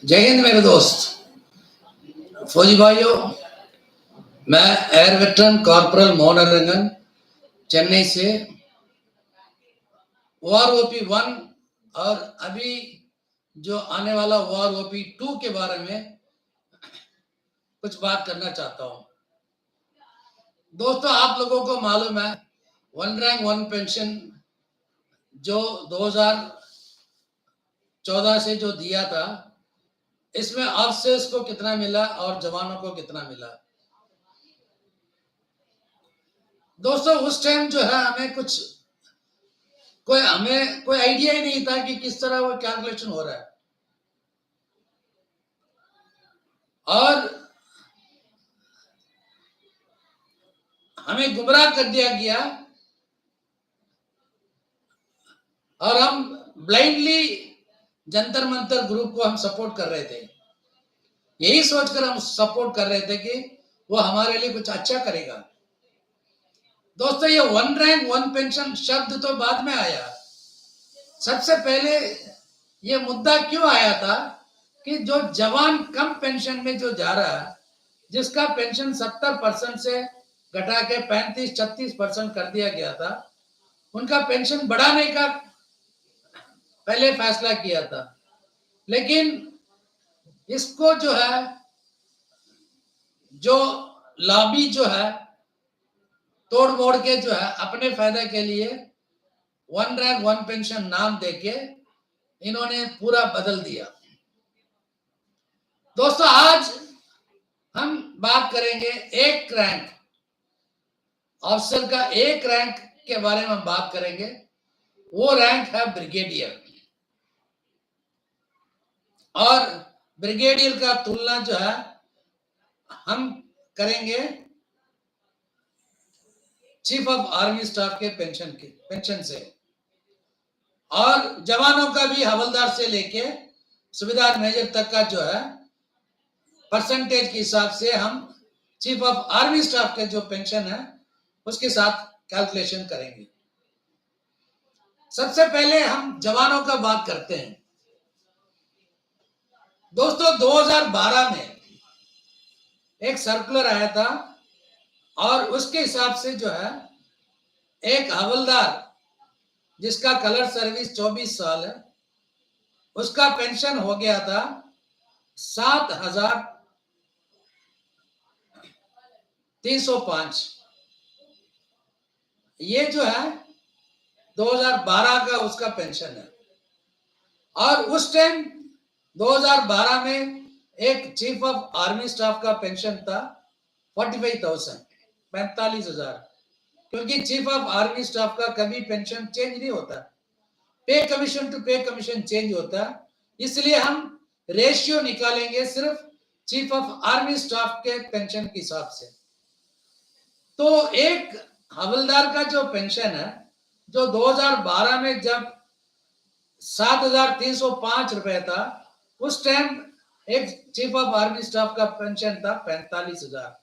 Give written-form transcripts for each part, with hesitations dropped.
जय हिंद मेरे दोस्त फौजी भाइयों। मैं एयर वेटरन कॉर्पोरल मोहन रंगन चेन्नई से वॉर ओपी 1 और अभी जो आने वाला वॉर ओपी 2 के बारे में कुछ बात करना चाहता हूं। दोस्तों, आप लोगों को मालूम है वन रैंक वन पेंशन जो 2014 से जो दिया था, इसमें ऑफिसर्स को कितना मिला और जवानों को कितना मिला। दोस्तों, उस टाइम जो है हमें कोई आइडिया ही नहीं था कि किस तरह वो कैलकुलेशन हो रहा है, और हमें गुमराह कर दिया गया और हम ब्लाइंडली जंतर मंतर ग्रुप को हम सपोर्ट कर रहे थे। यही सोचकर हम सपोर्ट कर रहे थे कि वो हमारे लिए कुछ अच्छा करेगा। दोस्तों, ये वन रैंक वन पेंशन शब्द तो बाद में आया। सबसे पहले ये मुद्दा क्यों आया था कि जो जवान कम पेंशन में जो जा रहा है, जिसका पेंशन 70% से घटा के 35-36% कर दिया गया था, उनका पेंशन बढ़ाने का पहले फैसला किया था। लेकिन इसको जो है, जो लॉबी जो है तोड़ मोड़ के जो है अपने फायदे के लिए वन रैंक वन पेंशन नाम देके इन्होंने पूरा बदल दिया। दोस्तों, आज हम बात करेंगे एक रैंक ऑफिसर का, एक रैंक के बारे में हम बात करेंगे। वो रैंक है ब्रिगेडियर, और ब्रिगेडियर का तुलना जो है हम करेंगे चीफ ऑफ आर्मी स्टाफ के पेंशन से, और जवानों का भी हवलदार से लेके सुबेदार मेजर तक का जो है परसेंटेज के हिसाब से हम चीफ ऑफ आर्मी स्टाफ के जो पेंशन है उसके साथ कैलकुलेशन करेंगे। सबसे पहले हम जवानों का बात करते हैं। दोस्तों, 2012 में एक सर्कुलर आया था, और उसके हिसाब से जो है एक हवलदार जिसका कलर सर्विस 24 साल है, उसका पेंशन हो गया था 7,305। ये जो है 2012 का उसका पेंशन है। और उस टाइम 2012 में एक चीफ ऑफ आर्मी स्टाफ का पेंशन था 45,000, 45,000, क्योंकि चीफ ऑफ आर्मी स्टाफ का कभी पेंशन चेंज नहीं होता, पे कमीशन टू पे कमीशन चेंज होता, इसलिए हम रेशियो निकालेंगे सिर्फ चीफ ऑफ आर्मी स्टाफ के पेंशन के हिसाब से। तो एक हवलदार का जो पेंशन है, जो 2012 में जब 7,305 रुपए था, उस टाइम एक चीफ ऑफ आर्मी स्टाफ का पेंशन था 45,000।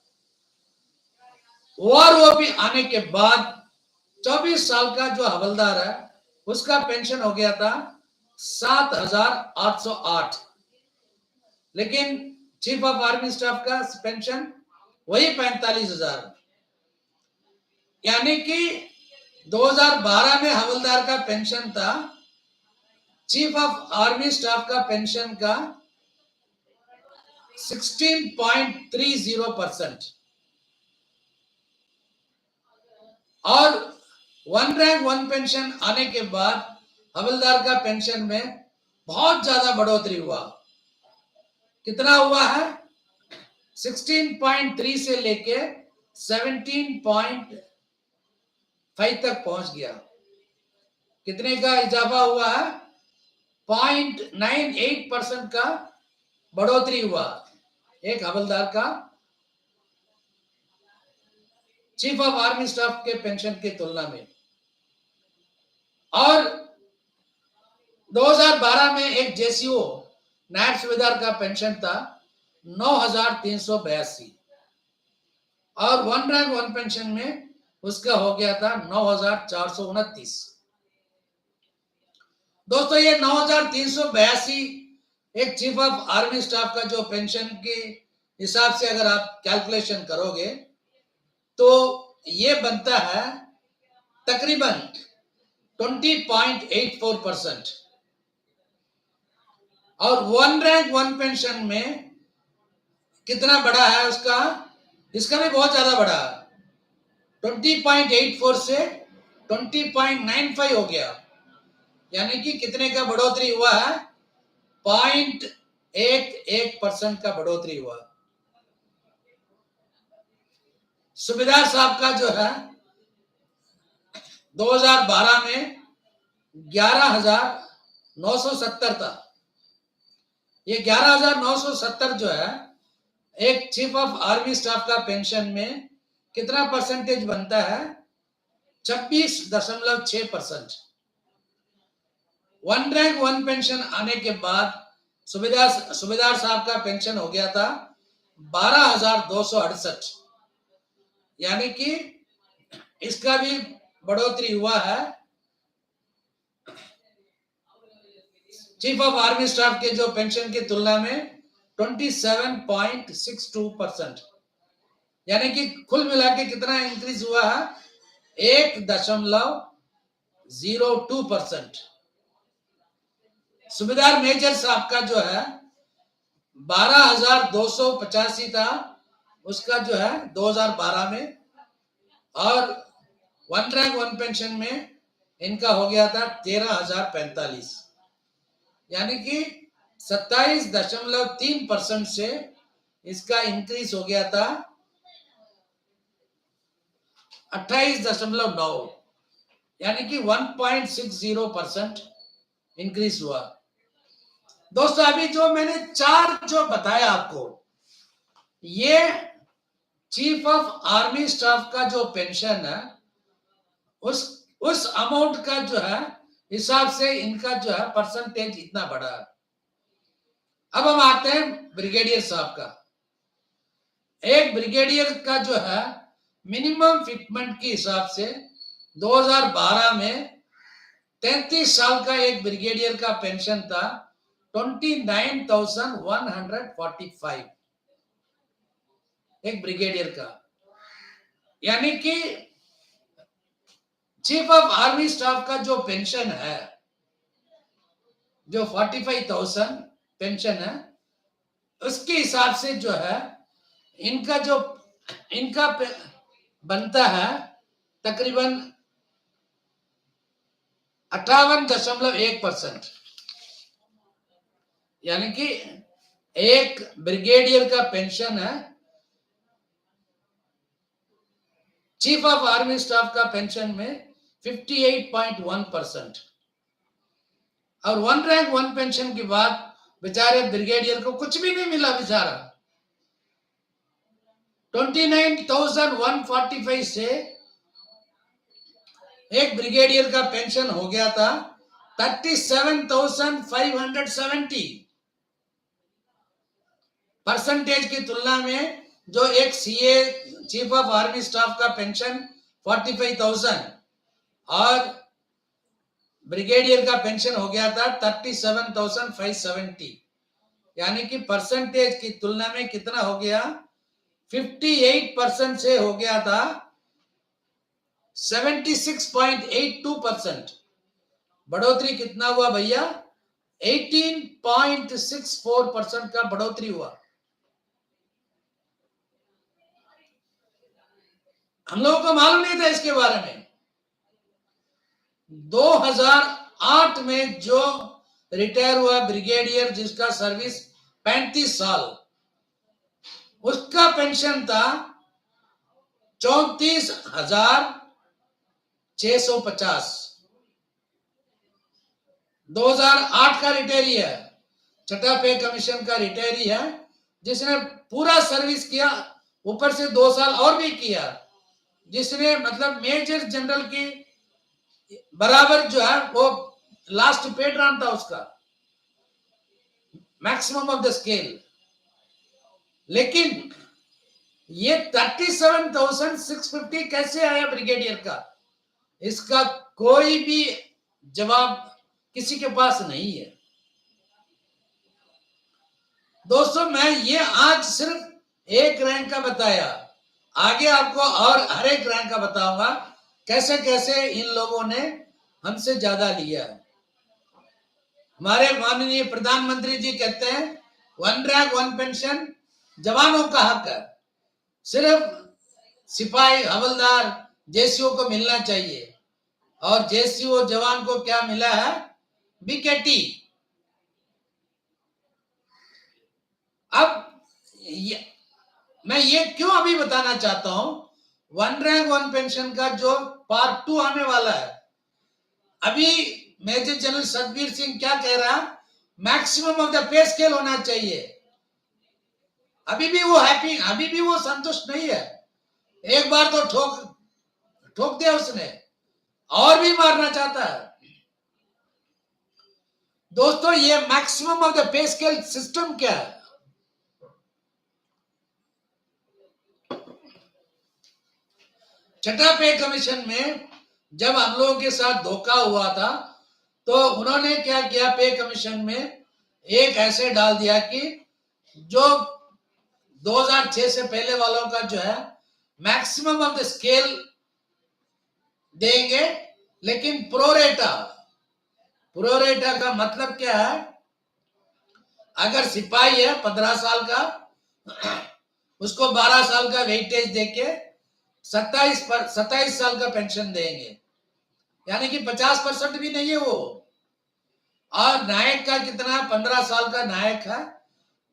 वॉर ओपी आने के बाद 24 साल का जो हवलदार है उसका पेंशन हो गया था 7,808, लेकिन चीफ ऑफ आर्मी स्टाफ का पेंशन वही 45,000। यानी कि 2012 में हवलदार का पेंशन था चीफ ऑफ आर्मी स्टाफ का पेंशन का 16.30%, और वन रैंक वन पेंशन आने के बाद हवलदार का पेंशन में बहुत ज्यादा बढ़ोतरी हुआ। कितना हुआ है? 16.3 से लेके 17.5 तक पहुंच गया। कितने का इजाफा हुआ है? 0.98% का बढ़ोतरी हुआ एक हवलदार का चीफ ऑफ आर्मी स्टाफ के पेंशन की तुलना में। और 2012 में एक जेसीओ नायब सूबेदार का पेंशन था 9,382, और वन रैंक वन पेंशन में उसका हो गया था 9,429। दोस्तों, ये 9,382 एक चीफ ऑफ आर्मी स्टाफ का जो पेंशन के हिसाब से अगर आप कैलकुलेशन करोगे तो ये बनता है तकरीबन 20.84%। और वन रैंक वन पेंशन में कितना बड़ा है उसका, इसका भी बहुत ज्यादा बड़ा है, 20.84 से 20.95 हो गया, यानी कि कितने का बढ़ोतरी हुआ है, 0.11% का बढ़ोतरी हुआ। सूबेदार साहब का जो है 2012 में 11,970 था। ये 11,970 जो है एक चीफ ऑफ आर्मी स्टाफ का पेंशन में कितना परसेंटेज बनता है, 26.6%। वन रैंक वन पेंशन आने के बाद सूबेदार साहब का पेंशन हो गया था 12,268, यानी कि इसका भी बढ़ोतरी हुआ है। चीफ ऑफ आर्मी स्टाफ के जो पेंशन की तुलना में 27.62%, यानी कि कुल मिला के कितना इंक्रीज हुआ है, 1.02%। सूबेदार मेजर साहब का जो है 12,285 था, उसका जो है 2012 में, और वन रैंक वन पेंशन में इनका हो गया था 13,045, यानी कि 27.3% से इसका इंक्रीज हो गया था 28.9, यानी कि 1.60% इंक्रीज हुआ। दोस्तों अभी जो मैंने चार जो बताया आपको, ये चीफ ऑफ आर्मी स्टाफ का जो पेंशन है उस अमाउंट का जो है हिसाब से इनका जो है परसेंटेज इतना बड़ा है। अब हम आते हैं ब्रिगेडियर साहब का। एक ब्रिगेडियर का जो है मिनिमम फिटमेंट के हिसाब से 2012 में 33 साल का एक ब्रिगेडियर का पेंशन था 29,145, एक ब्रिगेडियर का, यानी कि चीफ ऑफ आर्मी स्टाफ का जो पेंशन है, जो 45,000 पेंशन है, उसके हिसाब से जो है इनका बनता है तकरीबन 58.1%, यानी कि एक ब्रिगेडियर का पेंशन है, चीफ ऑफ आर्मी स्टाफ का पेंशन में 58.1%। और वन रैंक वन पेंशन के बाद बेचारे ब्रिगेडियर को कुछ भी नहीं मिला, बेचारा 29,145 से एक ब्रिगेडियर का पेंशन हो गया था 37,570। परसेंटेज की तुलना में जो एक CA chief of army staff का पेंशन 45,000 और ब्रिगेडियर का पेंशन हो गया था 37,570, यानी कि परसेंटेज की तुलना में कितना हो गया, 58% से हो गया था 76.82%। बढ़ोतरी कितना हुआ भैया, 18.64% का बढ़ोतरी हुआ। हम लोगों को मालूम नहीं था इसके बारे में। 2008 में जो रिटायर हुआ ब्रिगेडियर जिसका सर्विस 35 साल, उसका पेंशन था 34,650। 2008 का रिटायरी है, छठा पे कमीशन का रिटायरी है, जिसने पूरा सर्विस किया, ऊपर से 2 साल और भी किया, जिसने मतलब मेजर जनरल की बराबर जो है वो लास्ट पे रन था उसका, मैक्सिमम ऑफ द स्केल। लेकिन ये 37,650 कैसे आया ब्रिगेडियर का, इसका कोई भी जवाब किसी के पास नहीं है। दोस्तों मैं ये आज सिर्फ एक रैंक का बताया, आगे आपको और हर एक रैंक का बताऊंगा कैसे कैसे इन लोगों ने हमसे ज्यादा लिया। हमारे माननीय प्रधानमंत्री जी कहते हैं 1 रैंक 1 पेंशन जवानों का हक है, सिर्फ सिपाही हवलदार जेसीओ को मिलना चाहिए, और जेसीओ जवान को क्या मिला है? बीकेटी। अब मैं ये क्यों अभी बताना चाहता हूं, 1 रैंक 1 पेंशन का जो पार्ट 2 आने वाला है, अभी मेजर जनरल सतबीर सिंह क्या कह रहा है? Maximum of the pay scale होना चाहिए। अभी भी वो हैप्पी, अभी भी वो संतुष्ट नहीं है। एक बार तो ठोक दिया उसने, और भी मारना चाहता है। दोस्तों ये maximum of the pay scale system क्या है? छठा पे कमीशन में जब हम लोगों के साथ धोखा हुआ था, तो उन्होंने क्या किया, पे कमीशन में एक ऐसे डाल दिया कि जो 2006 से पहले वालों का जो है मैक्सिमम ऑफ द स्केल देंगे, लेकिन प्रोरेटा। प्रोरेटा का मतलब क्या है? अगर सिपाही है 15 साल का, उसको 12 साल का वेटेज देके 27 साल का पेंशन देंगे, यानी कि 50% भी नहीं है वो। और नायक का कितना? 15 साल का नायक है,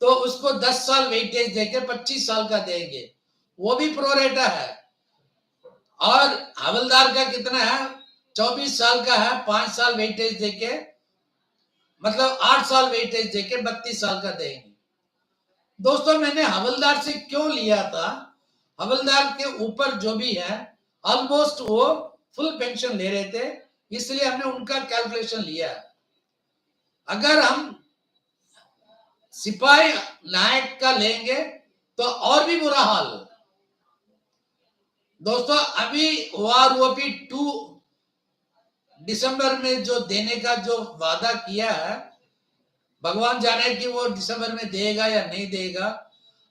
तो उसको 10 साल वेटेज देके 25 साल का देंगे, वो भी प्रोरेटा है। और हवलदार का कितना है? 24 साल का है, 5 साल वेटेज देके, मतलब 8 साल वेटेज देके 32 साल का देंगे। दोस्तों मैंने हवलदार से क्यों लिया था? हवलदार के ऊपर जो भी है ऑलमोस्ट वो फुल पेंशन ले रहे थे, इसलिए हमने उनका कैलकुलेशन लिया। अगर हम सिपाही नायक का लेंगे तो और भी बुरा हाल। दोस्तों अभी OROP 2 दिसंबर में जो देने का जो वादा किया है, भगवान जाने कि वो दिसंबर में देगा या नहीं देगा।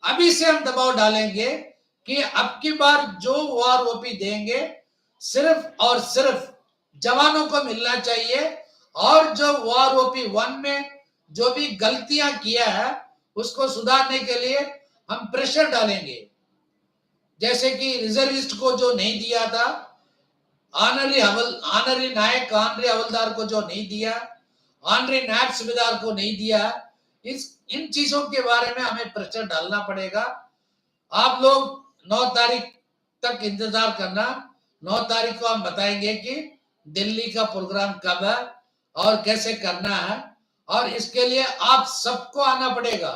अभी से हम दबाव डालेंगे कि अब की बार जो OROP देंगे सिर्फ और सिर्फ जवानों को मिलना चाहिए, और जो OROP 1 में जो भी गलतियां किया है उसको सुधारने के लिए हम प्रेशर डालेंगे। जैसे कि रिजर्विस्ट को जो नहीं दिया था, ऑनरी नायक ऑनरी हवलदार को जो नहीं दिया, ऑनरी नायब सूबेदार को नहीं दिया, इन चीजों के बारे में हमें प्रेशर डालना पड़ेगा। आप लोग 9 तारीख तक इंतजार करना। 9 तारीख को हम बताएंगे कि दिल्ली का प्रोग्राम कब है और कैसे करना है, और इसके लिए आप सबको आना पड़ेगा।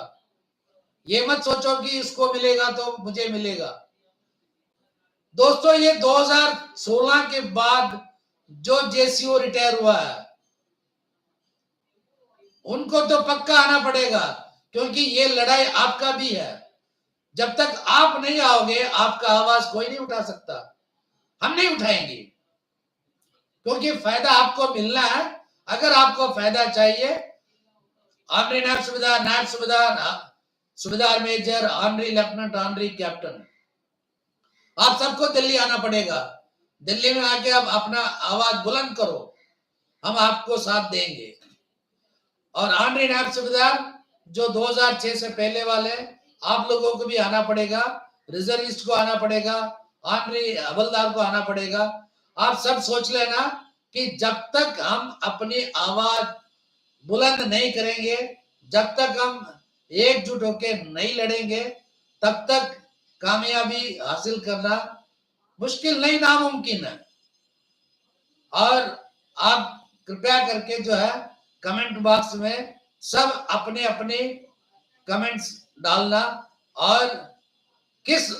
ये मत सोचो कि इसको मिलेगा तो मुझे मिलेगा। दोस्तों ये 2016 के बाद जो जेसीओ रिटायर हुआ है उनको तो पक्का आना पड़ेगा, क्योंकि ये लड़ाई आपका भी है। जब तक आप नहीं आओगे आपका आवाज कोई नहीं उठा सकता। हम नहीं उठाएंगे, क्योंकि फायदा आपको मिलना है। अगर आपको फायदा चाहिए, ऑनरी नायब सूबेदार, नायब सूबेदार, सूबेदार major, honorary lieutenant, honorary captain, आप सबको दिल्ली आना पड़ेगा। दिल्ली में आके आप अपना आवाज बुलंद करो, हम आपको साथ देंगे। और ऑनरी नायब सूबेदार जो 2006 से पहले वाले, आप लोगों को भी आना पड़ेगा, रिजर्विस्ट को आना पड़ेगा, ऑनरी हवलदार को आना पड़ेगा। आप सब सोच लेना कि जब तक हम अपनी आवाज बुलंद नहीं करेंगे, जब तक हम एकजुट होकर नहीं लड़ेंगे, तब तक कामयाबी हासिल करना मुश्किल नहीं, नामुमकिन है। और आप कृपया करके जो है कमेंट बॉक्स में सब अपने अपने कमेंट्स डालना, और किस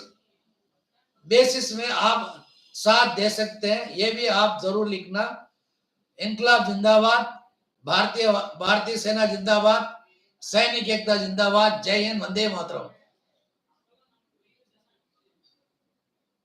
बेसिस में आप साथ दे सकते हैं ये भी आप जरूर लिखना। इनकलाब जिंदाबाद, भारतीय सेना जिंदाबाद, सैनिक एकता जिंदाबाद। जय हिंद, वंदे मातरम।